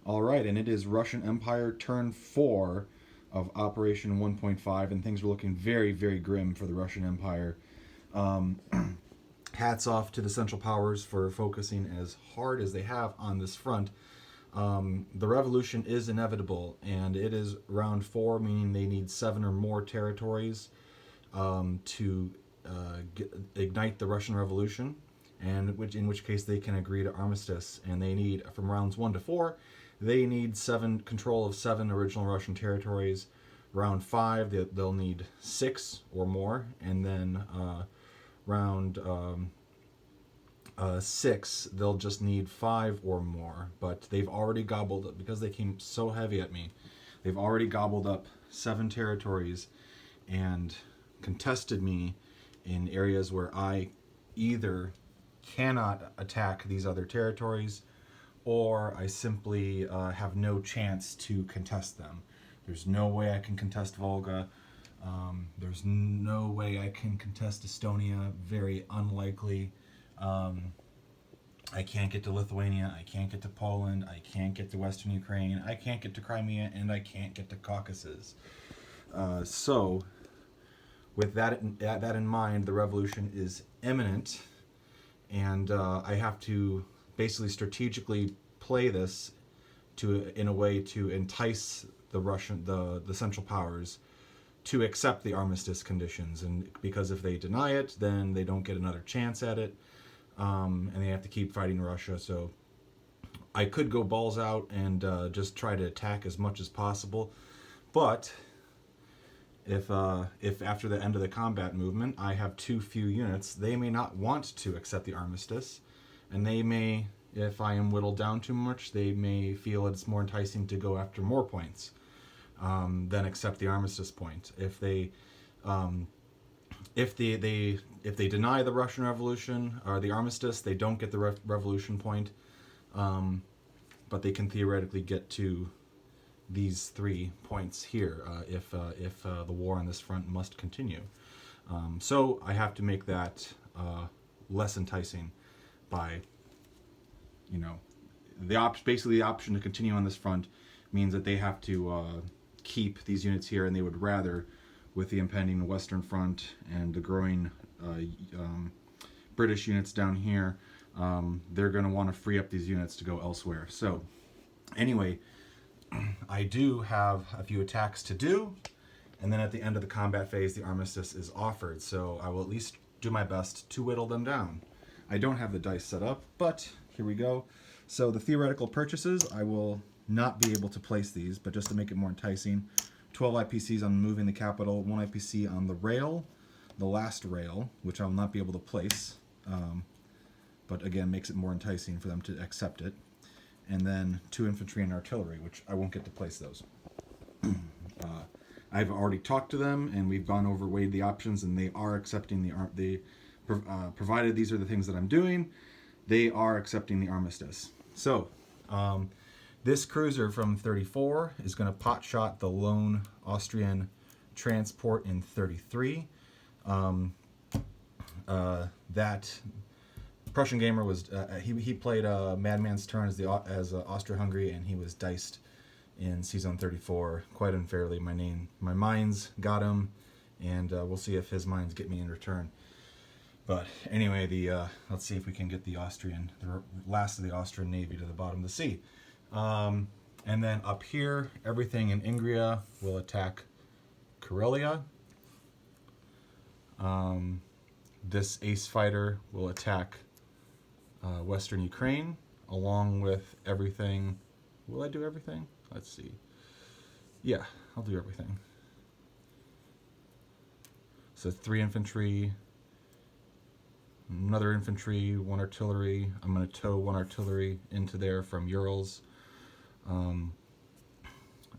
All right, and it is Russian Empire turn 4 of Operation 1.5, and things are looking very, very grim for the Russian Empire. Um, Hats off to the Central Powers for focusing as hard as they have on this front. The revolution is inevitable, and it is round 4, meaning they need 7 or more territories to ignite the Russian Revolution, and in which case they can agree to armistice. And they need, from rounds 1 to 4, they need control of 7 original Russian territories. Round 5, they'll need 6 or more, and then round 6, they'll just need 5 or more. But they've already gobbled up, because they came so heavy at me, they've already gobbled up 7 territories and contested me in areas where I either cannot attack these other territories, or I simply have no chance to contest them. There's no way I can contest Volga. There's no way I can contest Estonia. Very unlikely. I can't get to Lithuania. I can't get to Poland. I can't get to Western Ukraine. I can't get to Crimea, and I can't get to Caucasus. So, with that in mind, the revolution is imminent, and I have to basically strategically play this in a way to entice the Central Powers to accept the armistice conditions. And because if they deny it, then they don't get another chance at it, and they have to keep fighting Russia. So I could go balls out and just try to attack as much as possible, but if after the end of the combat movement I have too few units, they may not want to accept the armistice, and they may, if I am whittled down too much, they may feel it's more enticing to go after more points than accept the armistice point. If they deny the Russian Revolution or the armistice, they don't get the revolution point, but they can theoretically get to these 3 points here if the war on this front must continue. So I have to make that less enticing by, basically the option to continue on this front means that they have to keep these units here, and they would rather, with the impending Western Front and the growing British units down here, they're going to want to free up these units to go elsewhere. So anyway, I do have a few attacks to do, and then at the end of the combat phase, the armistice is offered. So I will at least do my best to whittle them down. I don't have the dice set up, but here we go. So the theoretical purchases, I will not be able to place these, but just to make it more enticing, 12 IPCs on moving the capital, 1 IPC on the rail, the last rail, which I will not be able to place, but again makes it more enticing for them to accept it, and then 2 infantry and artillery, which I won't get to place those. I've already talked to them, and we've gone over, weighed the options, and they are accepting provided these are the things that I'm doing, they are accepting the armistice. So, this cruiser from 34 is going to potshot the lone Austrian transport in 33. That Prussian gamer was he played Madman's turn as Austria-Hungary, and he was diced in Season 34 quite unfairly. My mines got him, and we'll see if his mines get me in return. But anyway, let's see if we can get the last of the Austrian Navy to the bottom of the sea. And then up here, everything in Ingria will attack Karelia. This ace fighter will attack Western Ukraine, along with everything. Will I do everything? Let's see. Yeah, I'll do everything. So 3 infantry, another infantry, 1 artillery. I'm going to tow 1 artillery into there from Urals.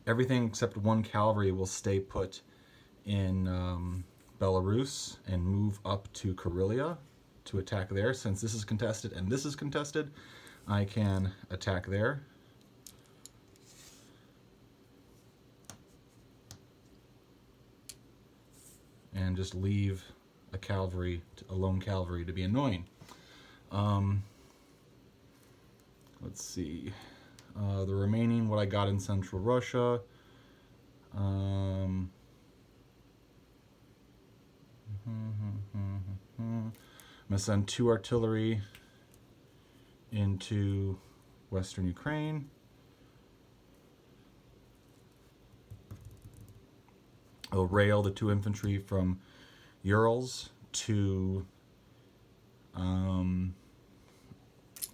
Everything except 1 cavalry will stay put in Belarus and move up to Karelia to attack there. Since this is contested and this is contested, I can attack there. And just leave a lone cavalry to be annoying. Let's see. The remaining, what I got in Central Russia. I'm going to send 2 artillery into Western Ukraine. I'll rail the 2 infantry from Urals to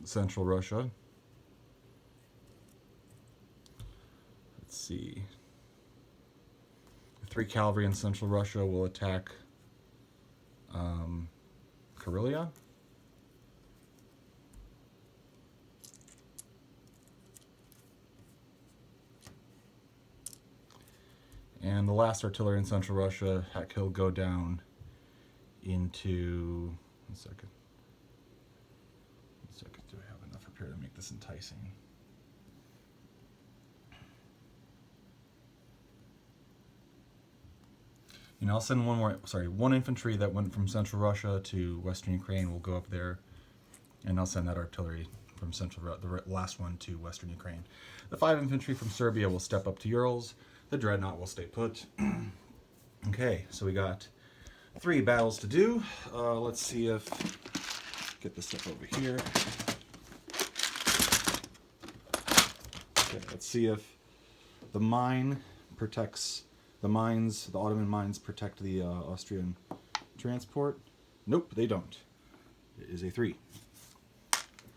Central Russia. Let's see. 3 cavalry in Central Russia will attack Karelia. And the last artillery in Central Russia, he'll go down into... One second. Do I have enough up here to make this enticing? You know, I'll send one infantry that went from Central Russia to Western Ukraine will go up there, and I'll send that artillery from the last one to Western Ukraine. The 5 infantry from Serbia will step up to Urals. The dreadnought will stay put. Okay, so we got 3 battles to do. Let's see if... Get this stuff over here. Okay, let's see if the mine protects... The Ottoman mines protect the Austrian transport. Nope, they don't. It is a 3.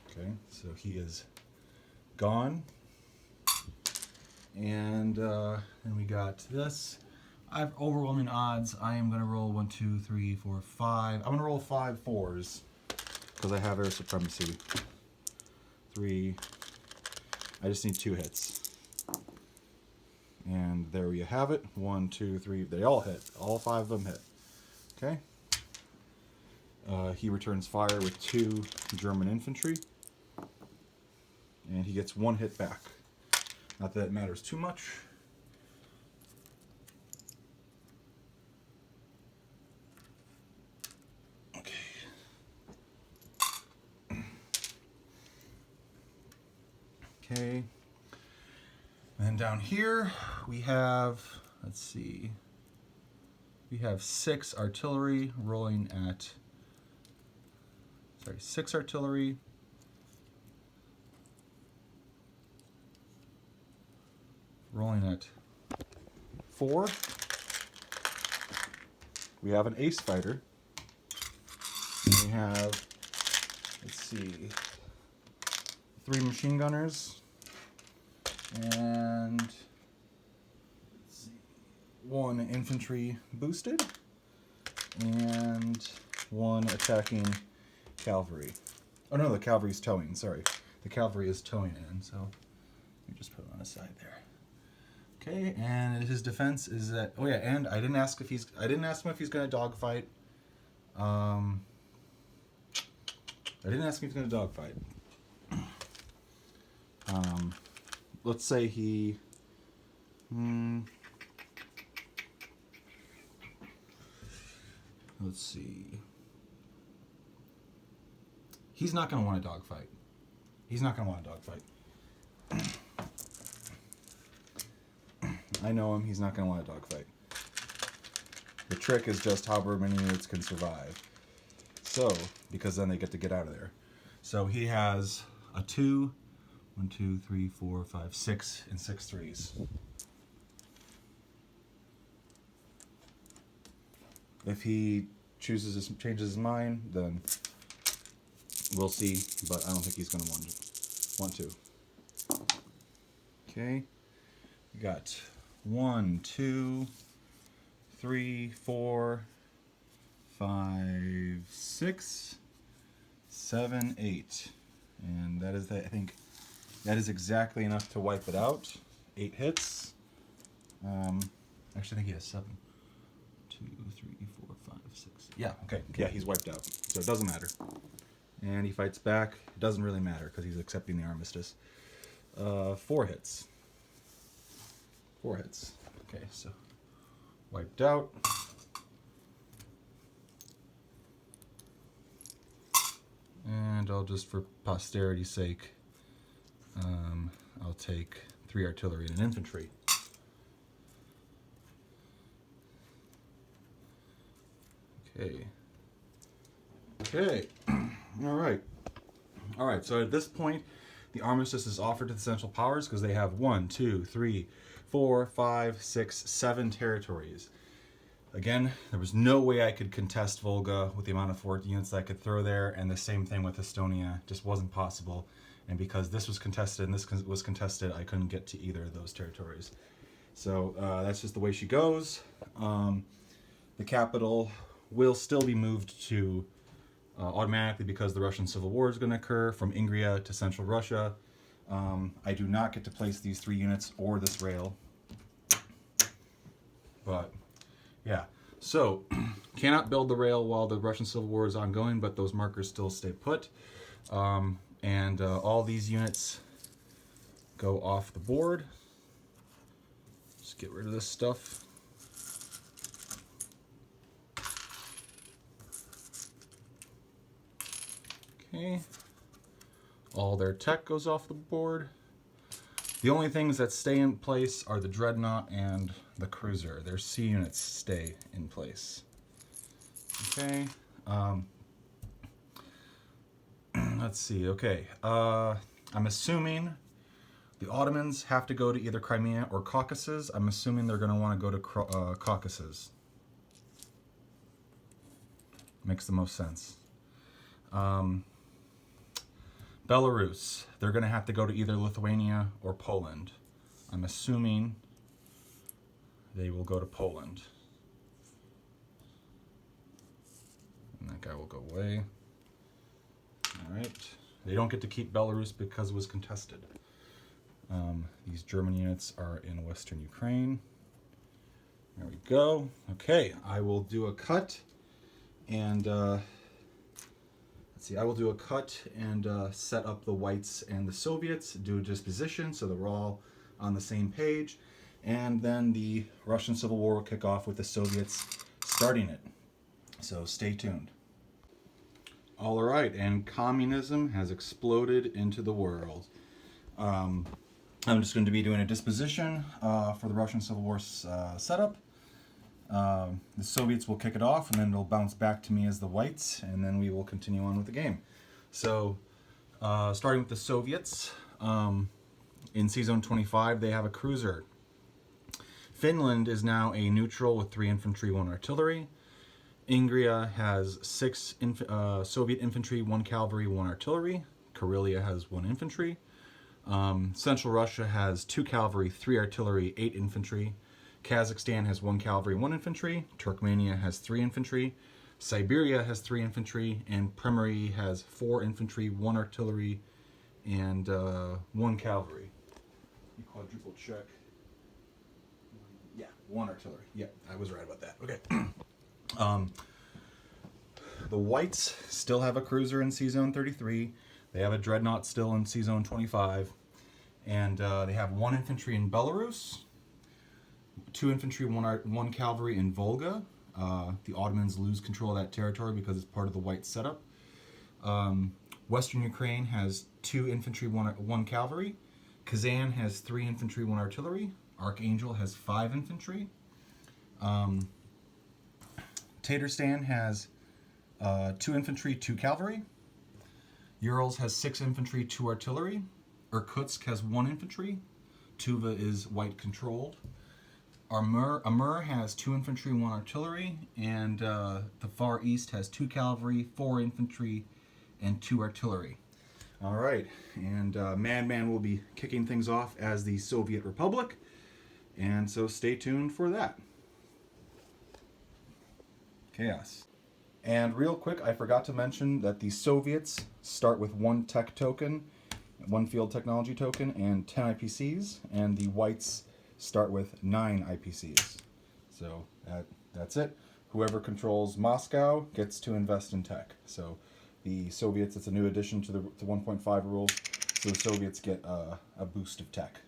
Okay, so he is gone. And then we got this. I have overwhelming odds. I am going to roll 1, 2, 3, 4, 5. I'm going to roll 5 4s because I have air supremacy. 3. I just need 2 hits. And there you have it. 1, 2, 3. They all hit. All 5 of them hit. Okay. He returns fire with 2 German infantry. And he gets 1 hit back. Not that it matters too much. Okay. Okay. And then down here we have, let's see, we have 6 artillery rolling at, 6 artillery rolling at 4. We have an ace fighter. And we have, let's see, 3 machine gunners. And let's see, 1 infantry boosted. And 1 attacking cavalry. Oh no, the cavalry's towing, sorry. The cavalry is towing in, so let me just put it on the side there. Okay, and his defense is that. Oh yeah, and I didn't ask him if he's going to dogfight. I didn't ask him if he's going to dogfight. Let's say he. Let's see. He's not going to want a dogfight. He's not going to want a dogfight. I know him, he's not going to want a dogfight. The trick is just however many units can survive. So, because then they get to get out of there. So he has a 2, 1, 2, 3, 4, 5, 6, and 6 threes. If he changes his mind, then we'll see, but I don't think he's going to want to. Okay, we got 1, 2, 3, 4, 5, 6, 7, 8. And that is, I think, that is exactly enough to wipe it out. 8 hits. Actually, I think he has 7. 2, 3, 4, 5, 6. Yeah, okay. Yeah, he's wiped out. So it doesn't matter. And he fights back. It doesn't really matter because he's accepting the armistice. 4 hits. 4 hits. Okay, so wiped out. And I'll just, for posterity's sake, I'll take 3 artillery and an infantry. Okay. Okay. All right. All right. So at this point, the armistice is offered to the Central Powers because they have 1, 2, 3, 4, 5, 6, 7 territories. Again, there was no way I could contest Volga with the amount of fort units that I could throw there, and the same thing with Estonia. Just wasn't possible. And because this was contested and this was contested, I couldn't get to either of those territories. So that's just the way she goes. The capital will still be moved to automatically because the Russian Civil War is going to occur from Ingria to Central Russia. I do not get to place these 3 units or this rail. But, yeah. So, cannot build the rail while the Russian Civil War is ongoing, but those markers still stay put. And all these units go off the board. Just get rid of this stuff. Okay. All their tech goes off the board. The only things that stay in place are the dreadnought and the cruiser. Their C units stay in place. Okay. Let's see. Okay. I'm assuming the Ottomans have to go to either Crimea or Caucasus. I'm assuming they're going to want to go to Caucasus. Makes the most sense. Belarus, they're going to have to go to either Lithuania or Poland. I'm assuming they will go to Poland. And that guy will go away. All right. They don't get to keep Belarus because it was contested. These German units are in Western Ukraine. There we go. Okay, I will do a cut and I will do a cut and set up the whites and the Soviets, do a disposition so that we're all on the same page, and then the Russian Civil War will kick off with the Soviets starting it. So stay tuned. All right, and communism has exploded into the world. I'm just going to be doing a disposition for the Russian Civil War setup. The Soviets will kick it off, and then it'll bounce back to me as the whites, and then we will continue on with the game. So, starting with the Soviets, in C-Zone 25, they have a cruiser. Finland is now a neutral with 3 infantry, 1 artillery. Ingria has 6 Soviet infantry, 1 cavalry, 1 artillery. Karelia has 1 infantry. Central Russia has 2 cavalry, 3 artillery, 8 infantry. Kazakhstan has 1 cavalry, 1 infantry. Turkmenia has 3 infantry. Siberia has 3 infantry. And Primory has 4 infantry, 1 artillery, and 1 cavalry. You quadruple check. Yeah, 1 artillery. Yeah, I was right about that. Okay. The whites still have a cruiser in C-Zone 33. They have a dreadnought still in C-Zone 25. And they have 1 infantry in Belarus. 2 infantry, 1 cavalry in Volga. The Ottomans lose control of that territory because it's part of the white setup. Western Ukraine has 2 infantry, 1 cavalry. Kazan has 3 infantry, 1 artillery. Archangel has 5 infantry. Tatarstan has 2 infantry, 2 cavalry. Urals has 6 infantry, 2 artillery. Irkutsk has 1 infantry. Tuva is white controlled. Amur has 2 infantry, 1 artillery, and the Far East has 2 cavalry, 4 infantry, and 2 artillery. All right, and Madman will be kicking things off as the Soviet Republic, and so stay tuned for that. Chaos. And real quick, I forgot to mention that the Soviets start with 1 tech token, 1 field technology token, and 10 IPCs, and the whites start with 9 IPCs. So that's it. Whoever controls Moscow gets to invest in tech. So the Soviets, it's a new addition to the 1.5 rules, so the Soviets get a boost of tech.